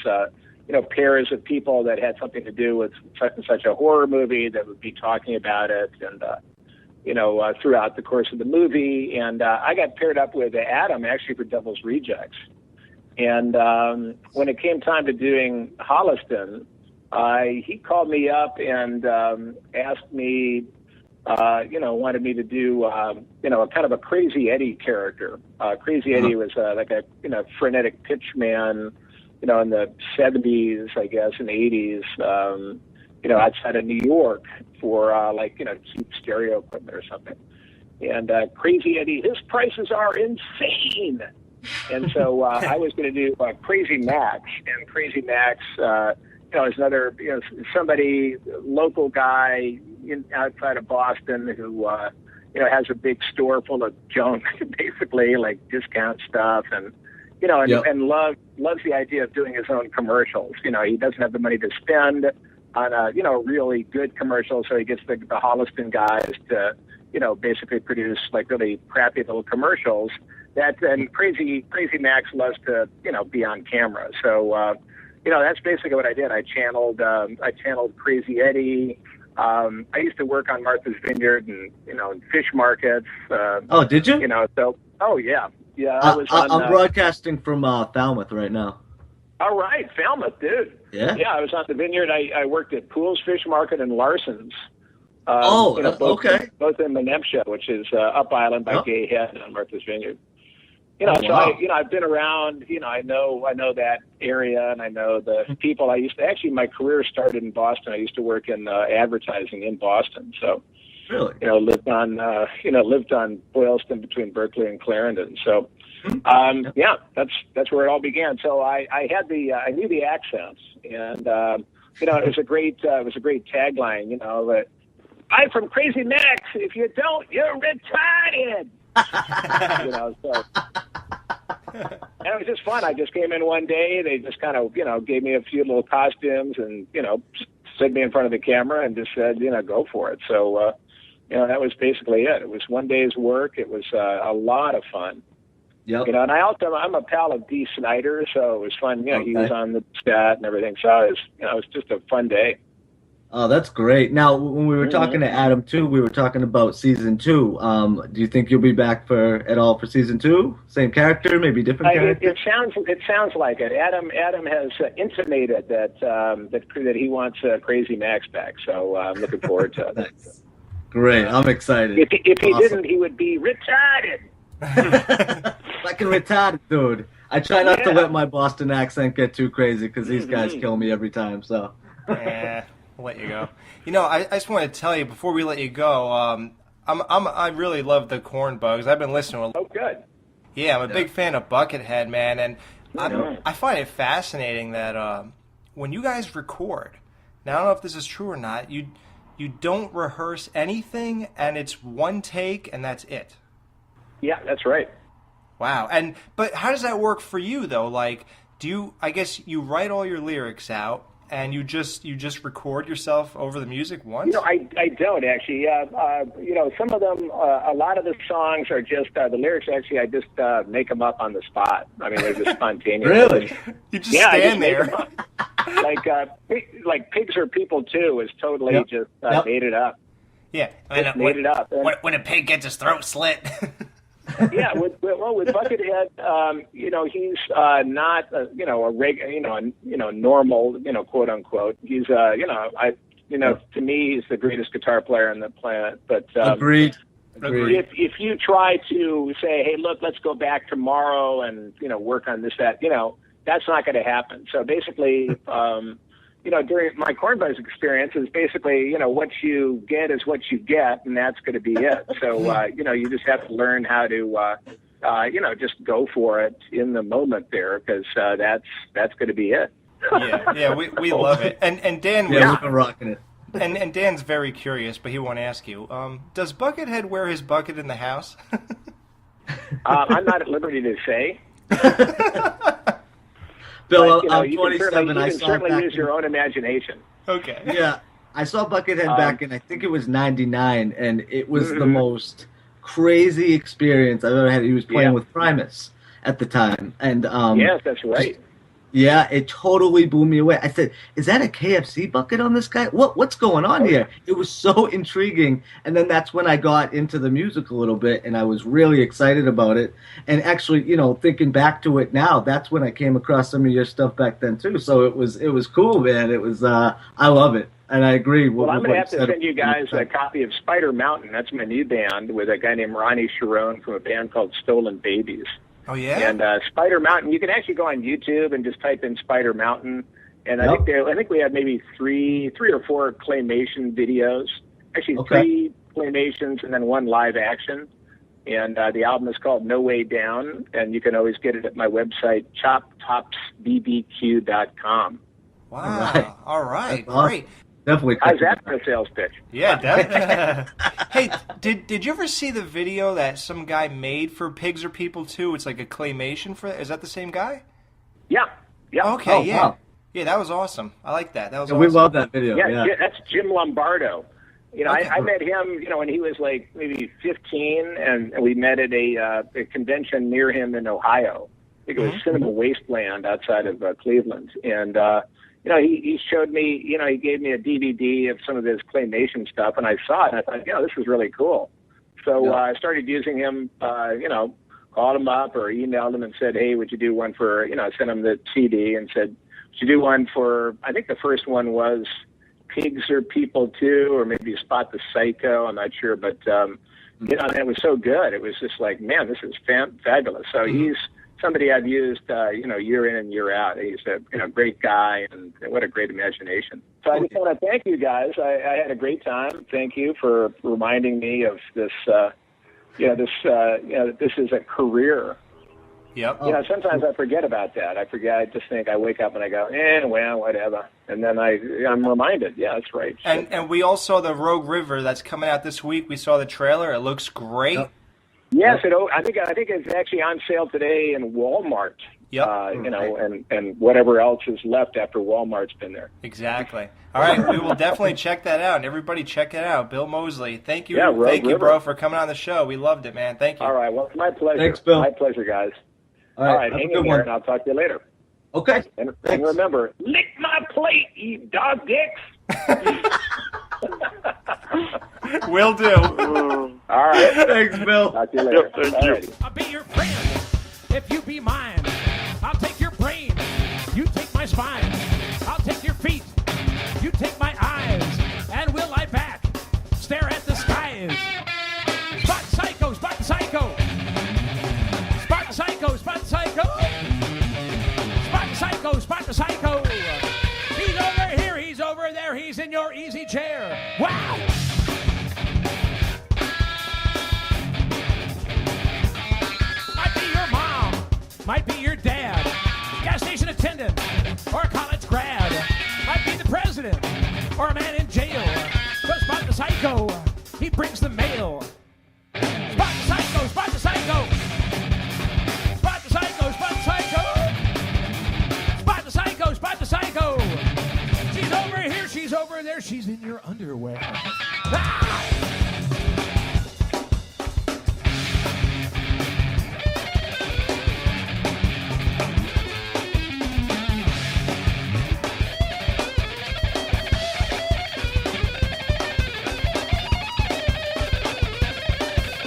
pairs of people that had something to do with such and such a horror movie that would be talking about it. And, throughout the course of the movie. And I got paired up with Adam actually for Devil's Rejects. And when it came time to doing Holliston, he called me up and asked me, wanted me to do, a kind of a Crazy Eddie character. Crazy Eddie was like a, frenetic pitchman, in the 70s, I guess, and 80s, outside of New York for cheap stereo equipment or something. And Crazy Eddie, his prices are insane. And so I was going to do Crazy Max, and Crazy Max, is another, somebody, local guy outside of Boston who, has a big store full of junk, basically like discount stuff, and and loves the idea of doing his own commercials. He doesn't have the money to spend on a really good commercial, so he gets the Holliston guys to basically produce like really crappy little commercials. And Crazy Max loves to be on camera. So that's basically what I did. I channeled Crazy Eddie. I used to work on Martha's Vineyard and in fish markets. Oh, did you? I'm broadcasting from Falmouth right now. All right, Falmouth, dude. Yeah. Yeah, I was on the vineyard. I worked at Poole's Fish Market and Larson's. Both in Menemsha, which is up island by Gay Head on Martha's Vineyard. I've been around. I know that area, and I know the people. My career started in Boston. I used to work in advertising in Boston. So, really, lived on Boylston between Berkeley and Clarendon. So. That's where it all began. So I knew the accents, and it was a great tagline. That I'm from Crazy Max. If you don't, you're retarded. So and it was just fun. I just came in one day. They just kind of gave me a few little costumes and stood me in front of the camera and just said go for it. So that was basically it. It was one day's work. It was a lot of fun. Yep. And I'm a pal of Dee Snider, so it was fun. He was on the stat and everything. So it was just a fun day. Oh, that's great. Now, when we were talking to Adam too, we were talking about season two. Do you think you'll be back for at all for season two? Same character, maybe different character? It sounds like it. Adam has intimated that he wants Crazy Max back. So I'm looking forward to it. Nice. Great. I'm excited. If he didn't, he would be retarded. Fucking retarded, dude. I try not to let my Boston accent get too crazy because these guys kill me every time. So. Yeah. I'll let you go. I just want to tell you before we let you go. I really love the Corn Bugs. I've been listening. Oh, good. Yeah, I'm a big fan of Buckethead, man, and I find it fascinating that when you guys record. Now I don't know if this is true or not. You don't rehearse anything, and it's one take, and that's it. Yeah, that's right. Wow. But how does that work for you though? Like, I guess you write all your lyrics out. And you just record yourself over the music once? I don't actually. Some of them, a lot of the songs are just the lyrics. Actually, I just make them up on the spot. I mean, they're just spontaneous. Really? You just stand there. Like Pigs Are People Too is totally just made it up. Yeah, made it up. When a pig gets his throat slit. Yeah, with Buckethead, he's not a normal, quote unquote. He's to me he's the greatest guitar player on the planet. But agreed. If you try to say, hey, look, let's go back tomorrow and work on this, that, that's not going to happen. So basically, during my Cornbugs experience is basically, what you get is what you get, and that's going to be it. So, you just have to learn how to, just go for it in the moment there, because that's going to be it. Yeah, we love it. And Dan, we've been rocking it. And Dan's very curious, but he won't ask you. Does Buckethead wear his bucket in the house? I'm not at liberty to say. Bill, but, I'm 27. You can certainly use your own imagination. Okay. Yeah, I saw Buckethead back in, I think it was 99, and it was the most crazy experience I've ever had. He was playing with Primus at the time. And yes, that's right. Yeah, it totally blew me away. I said, is that a KFC bucket on this guy? What's going on here? It was so intriguing. And then that's when I got into the music a little bit, and I was really excited about it. And actually, thinking back to it now, that's when I came across some of your stuff back then too. So it was cool, man. It was I love it. And I agree. Well, I'm going to have to send you guys a copy of Spider Mountain. That's my new band with a guy named Ronnie Sharon from a band called Stolen Babies. Oh, yeah? And Spider Mountain, you can actually go on YouTube and just type in Spider Mountain. And I think we have maybe three or four claymation videos. Actually, 3 claymations and then 1 live action. And the album is called No Way Down. And you can always get it at my website, choptopsbbq.com. Wow. All right. Awesome. Great. Definitely. How's that for a sales pitch? Yeah, definitely. Hey, did you ever see the video that some guy made for Pigs Are People Too? It's like a claymation for. Is that the same guy? Yeah. Okay. Oh, yeah. wow. Yeah, that was awesome. I like that. That was awesome. We love that video. Yeah, that's Jim Lombardo. Okay. I met him, when he was like maybe 15, and we met at a convention near him in Ohio. I think it was Cinema Wasteland outside of Cleveland. And, he showed me, he gave me a DVD of some of his claymation stuff, and I saw it, and I thought, this is really cool. So I started using him, called him up or emailed him and said, hey, would you do one for, sent him the CD and said, would you do one for, I think the first one was Pigs Are People Too, or maybe Spot the Psycho, I'm not sure, but, and it was so good. It was just like, man, this is fabulous. So he's somebody I've used, year in and year out. He's a great guy, and what a great imagination. So I just want to thank you guys. I had a great time. Thank you for reminding me of this. That this is a career. Yep. Sometimes I forget about that. I just think I wake up and I go, well, whatever. And then I'm reminded, that's right. And we all saw the Rogue River that's coming out this week. We saw the trailer. It looks great. Yep. Yes, I think it's actually on sale today in Walmart. Yep. And whatever else is left after Walmart's been there. Exactly. All right, we will definitely check that out. And everybody check it out. Bill Moseley, thank you. Yeah, thank you, bro, for coming on the show. We loved it, man. Thank you. All right, well, it's my pleasure. Thanks, Bill. My pleasure, guys. All right, hang in there, and I'll talk to you later. Okay. And remember, lick my plate, you dog dicks. Will do. All right. Thanks, Bill. Talk to you later. Yep, thank All you. righty. I'll be your friend if you be mine. I'll take your brain, you take my spine. I'll take your feet, you take my eyes. And will I back stare at the skies? Spot psycho, spot psycho. Spot psycho, spot psycho. Spot psycho, spot the psycho. He's over here, he's over there, he's in your easy chair. Wow! Might be your mom, might be your dad, gas station attendant, or a college grad. Might be the president, or a man in jail. But Spot the Psycho, he brings the mail. Spot the Psycho, Spot the Psycho. Spot the Psycho, Spot the Psycho. Spot the Psycho, Spot the Psycho. She's over here, she's over there, she's in your underwear. Ah!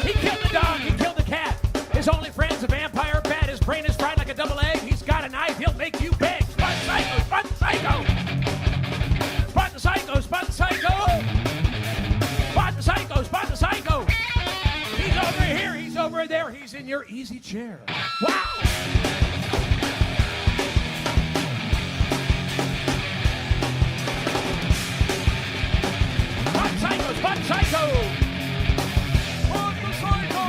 He killed the dog, he killed the cat. His only friend's a vampire bat. His brain is fried like a double egg. He's got a knife, he'll make you beg. Spot the Psycho, Spot the Psycho. Spot the Psycho, Spot the Psycho. Spot the Psycho, Spot the Psycho. He's over here, he's over there, he's in your easy chair. Wow! Spot the Psycho, Spot the Psycho. Spot the Psycho.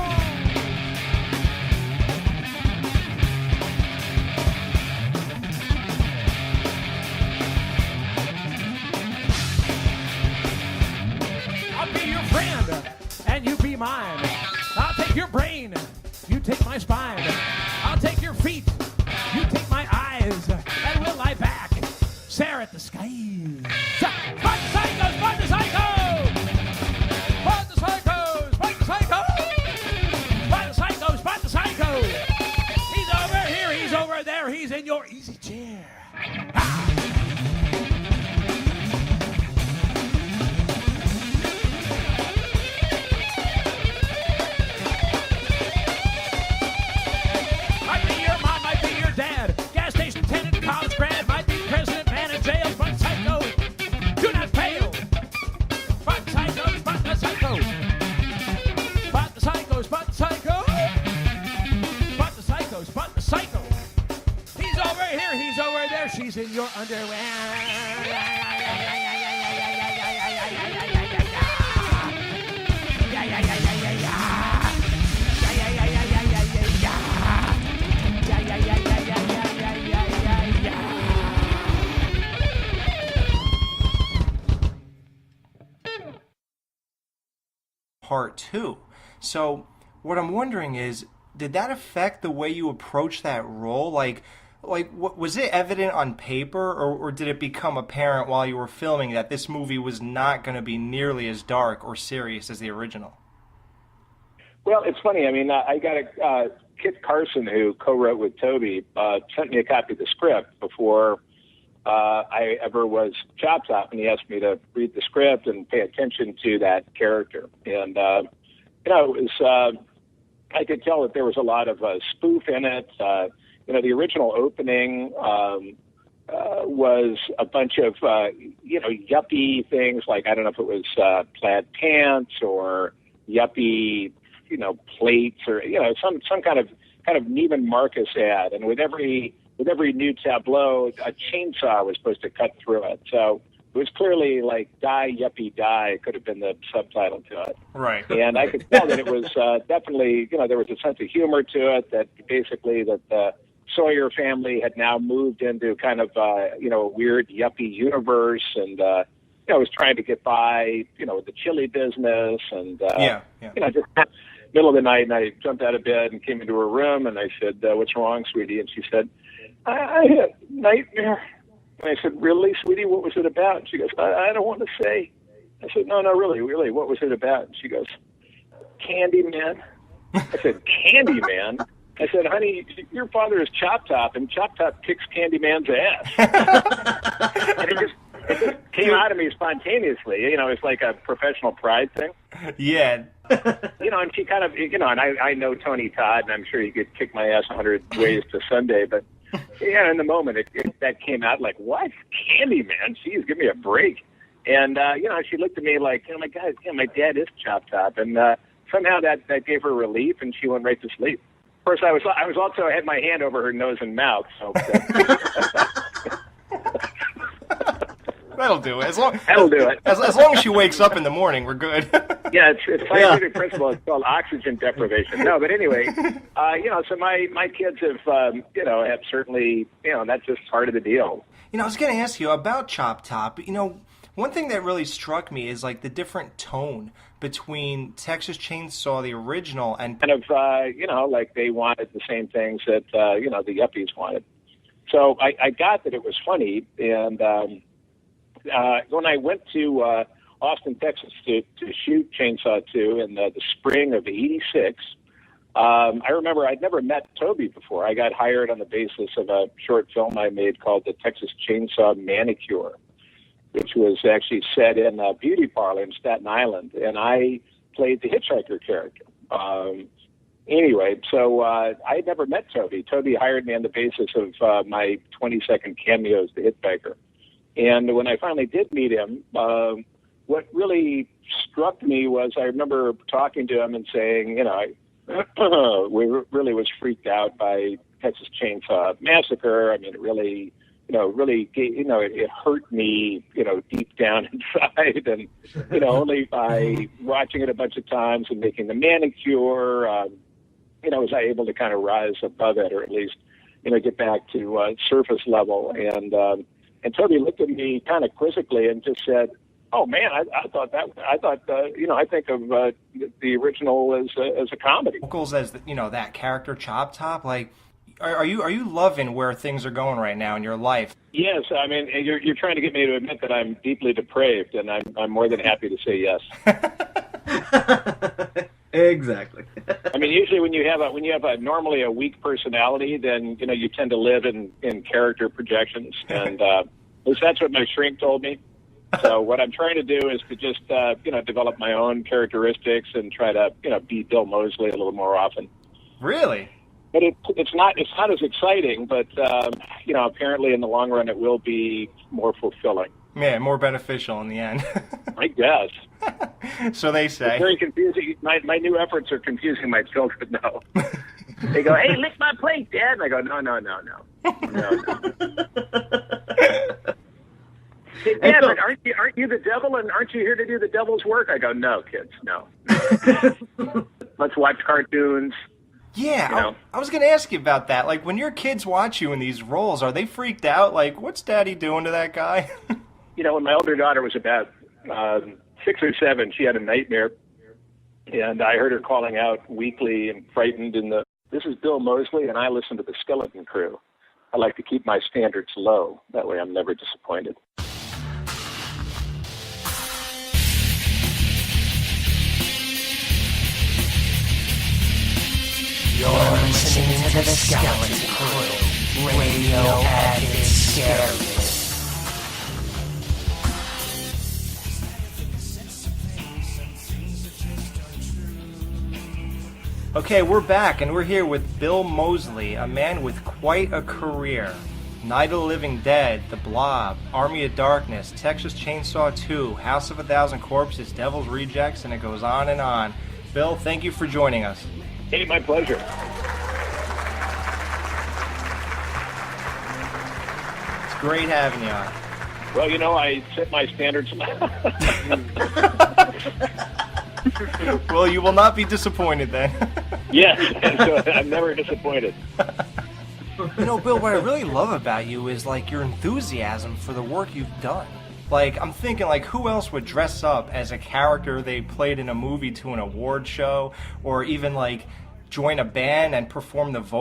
I'll be your friend, and you be mine. I'll take your brain, you take my spine. I'll take your feet, you take my eyes. And will I back stare at the skies? Spot the Psycho, Spot the Psycho! Spot the Psycho, Spot the Psycho! Spot the Psycho, Spot the Psycho! He's over here, he's over there, he's in your easy chair. Ah! Might be your mom, might be your dad. Gas station attendant, college grad. Might be president, man in jail. Spot the Psycho, do not fail. Spot the Psycho, Spot the Psycho. Spot the Psycho, Spot the Psycho. Spot the Psycho, Spot the Psycho. He's over here, he's over there. She's in your underwear. Part 2. So what I'm wondering is, did that affect the way you approach that role? Like what, was it evident on paper, or did it become apparent while you were filming that this movie was not going to be nearly as dark or serious as the original? Well, it's funny. I mean, I got Kit Carson, who co-wrote with Toby, sent me a copy of the script before I ever was Chop Top, and he asked me to read the script and pay attention to that character. And, it was, I could tell that there was a lot of spoof in it. The original opening was a bunch of, yuppie things, like, I don't know if it was plaid pants or yuppie, plates or, some kind of Neiman Marcus ad. And with every new tableau, a chainsaw was supposed to cut through it. So it was clearly like "Die Yuppie Die" could have been the subtitle to it. Right. And I could tell that it was definitely, there was a sense of humor to it, that basically that the Sawyer family had now moved into kind of, a weird yuppie universe, and, was trying to get by, with the chili business, and, just middle of the night, and I jumped out of bed and came into her room, and I said, "What's wrong, sweetie?" And she said, I had a nightmare. And I said, "Really, sweetie? What was it about?" And she goes, I don't want to say. I said, No, really, what was it about? And she goes, "Candyman." I said, "Candyman?" I said, "Honey, your father is Chop Top, and Chop Top kicks Candyman's ass." And it just came out of me spontaneously. You know, it's like a professional pride thing. Yeah. You know, and she kind of, you know, and I know Tony Todd, and I'm sure he could kick my ass 100 ways to Sunday, but yeah, in the moment, that came out like, what? Candy, man? Jeez, give me a break. And, you know, she looked at me like, oh, my God, my dad is Chop Top. And somehow that gave her relief, and she went right to sleep. Of course, I was also, I had my hand over her nose and mouth. So That'll do it. That'll do it. As long as she wakes up in the morning, we're good. Yeah, it's scientific principle. It's called oxygen deprivation. No, but anyway, you know, so my kids have, you know, have certainly, you know, that's just part of the deal. You know, I was going to ask you about Chop Top. You know, one thing that really struck me is like the different tone between Texas Chainsaw, the original, and kind of, you know, like they wanted the same things that, you know, the yuppies wanted. So I got that it was funny, and when I went to Austin, Texas to shoot Chainsaw 2 in the spring of '86, I remember I'd never met Toby before. I got hired on the basis of a short film I made called the Texas Chainsaw Massacre, which was actually set in a beauty parlor in Staten Island, and I played the hitchhiker character. Anyway, so I had never met Toby. Toby hired me on the basis of my 20-second cameo as the hitchhiker. And when I finally did meet him, what really struck me was I remember talking to him and saying, you know, we really was freaked out by Texas Chainsaw Massacre. I mean, it really, it hurt me, you know, deep down inside. And, you know, only by watching it a bunch of times and making the manicure, you know, was I able to kind of rise above it, or at least, you know, get back to surface level. And Toby looked at me kind of quizzically and just said, "Oh man, I thought you know, I think of the original as a comedy." Vocals as you know, that character Chop Top. Like, are you loving where things are going right now in your life? Yes, I mean you're trying to get me to admit that I'm deeply depraved, and I'm more than happy to say yes. Exactly. I mean, usually when you have a normally a weak personality, then you know you tend to live in character projections, and at least that's what my shrink told me. So what I'm trying to do is to just you know, develop my own characteristics and try to, you know, be Bill Moseley a little more often. Really? But it's not as exciting, but you know, apparently in the long run it will be more fulfilling. Yeah, more beneficial in the end. I guess. So they say. It's very confusing. My new efforts are confusing my children now. They go, "Hey, lick my plate, Dad." And I go, "No. Hey, Dad, but aren't you the devil, and aren't you here to do the devil's work?" I go, "No, kids, no. Let's watch cartoons." Yeah, you know? I was going to ask you about that. Like, when your kids watch you in these roles, are they freaked out? Like, what's Daddy doing to that guy? You know, when my older daughter was about 6 or 7, she had a nightmare, and I heard her calling out weakly and frightened "This is Bill Moseley, and I listen to the Skeleton Crew. I like to keep my standards low. That way I'm never disappointed." You're listening to the Skeleton Crew, radio at its scariest. Okay, we're back, and we're here with Bill Moseley, a man with quite a career. Night of the Living Dead, The Blob, Army of Darkness, Texas Chainsaw 2, House of a Thousand Corpses, Devil's Rejects, and it goes on and on. Bill, thank you for joining us. Hey, my pleasure. It's great having you on. Well, you know, I set my standards low. Well, you will not be disappointed then. Yes, so I'm never disappointed. You know, Bill, what I really love about you is, like, your enthusiasm for the work you've done. Like, I'm thinking, like, who else would dress up as a character they played in a movie to an award show, or even, like, join a band and perform the vocals?